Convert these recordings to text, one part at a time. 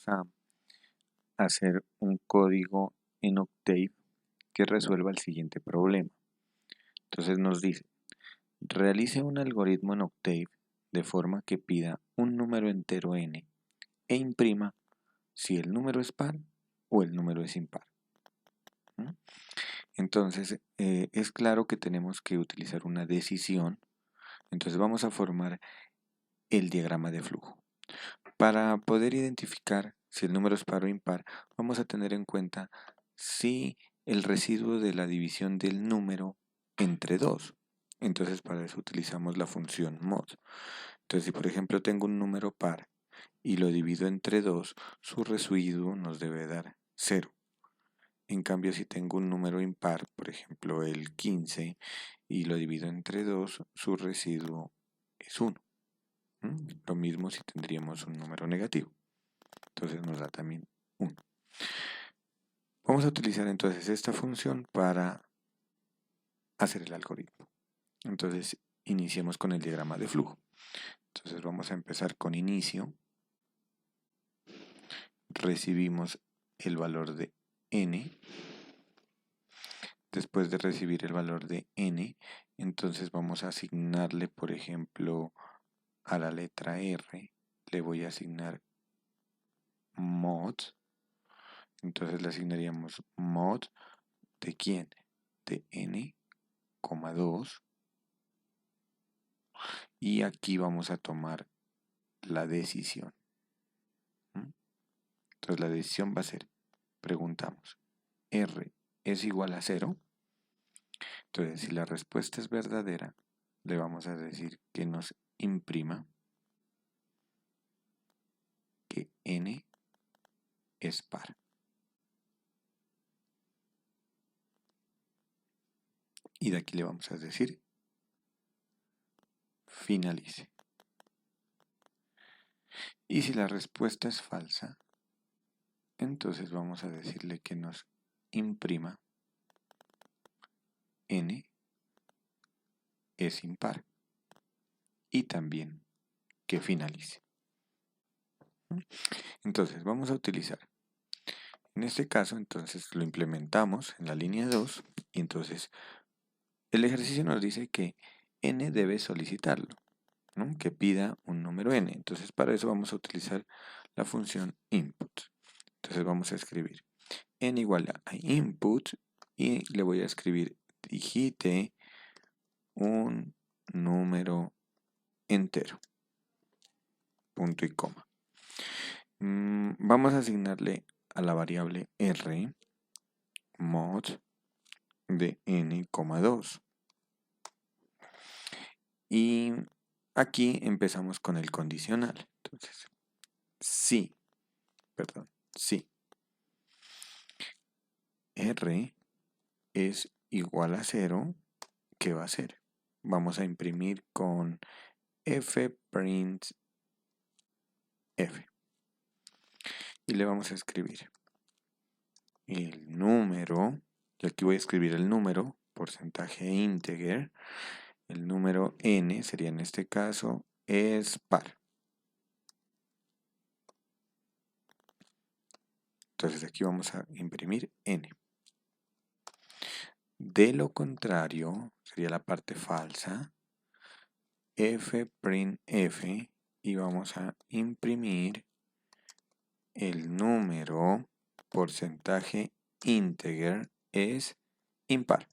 vamos a hacer un código en Octave que resuelva el siguiente problema. Entonces nos dice, realice un algoritmo en Octave de forma que pida un número entero n e imprima si el número es par o el número es impar. Entonces es claro que tenemos que utilizar una decisión. Entonces vamos a formar el diagrama de flujo. Para poder identificar si el número es par o impar, vamos a tener en cuenta si el residuo de la división del número entre 2. Entonces para eso utilizamos la función mod. Entonces si por ejemplo tengo un número par y lo divido entre 2, su residuo nos debe dar 0. En cambio si tengo un número impar, por ejemplo el 15, y lo divido entre 2, su residuo es 1. Lo mismo si tendríamos un número negativo. Entonces nos da también 1. Vamos a utilizar entonces esta función para hacer el algoritmo. Entonces iniciemos con el diagrama de flujo. Entonces vamos a empezar con inicio. Recibimos el valor de n. Después de recibir el valor de n, entonces vamos a asignarle, por ejemplo, a la letra R, le voy a asignar mod. Entonces le asignaríamos mod de quién? De n,2. Y aquí vamos a tomar la decisión. Entonces la decisión va a ser, preguntamos, R es igual a 0. Entonces si la respuesta es verdadera, le vamos a decir que nos imprima que n es par. Y de aquí le vamos a decir finalice. Y si la respuesta es falsa, entonces vamos a decirle que nos imprima n es impar. Y también que finalice. Entonces vamos a utilizar, en este caso entonces lo implementamos en la línea 2 y entonces el ejercicio nos dice que n debe solicitarlo, ¿no? Que pida un número n. Entonces para eso vamos a utilizar la función input. Entonces vamos a escribir n igual a input y le voy a escribir digite un número entero, punto y coma. Vamos a asignarle a la variable r mod de n,2. Y aquí empezamos con el condicional. Entonces, si r es igual a 0, ¿qué va a hacer? Vamos a imprimir con fprint f. Y le vamos a escribir el número, y aquí voy a escribir el número, porcentaje integer. El número n sería en este caso es par. Entonces aquí vamos a imprimir n. De lo contrario, sería la parte falsa, fprint f, y vamos a imprimir el número porcentaje integer es impar.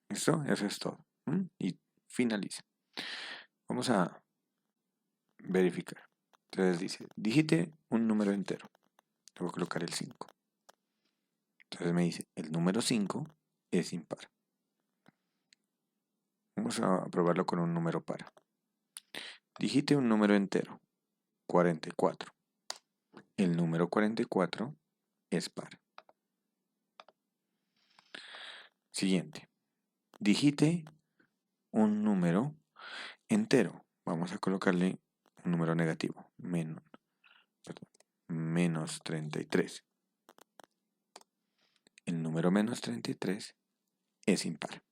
¿Listo? Eso es todo. Y finaliza. Vamos a verificar. Entonces dice, digite un número entero. Le voy a colocar el 5. Entonces me dice, el número 5 es impar. Vamos a probarlo con un número par. Digite un número entero, 44. El número 44 es par. Siguiente. Digite un número entero. Vamos a colocarle un número negativo, menos 33. El número menos 33 es impar.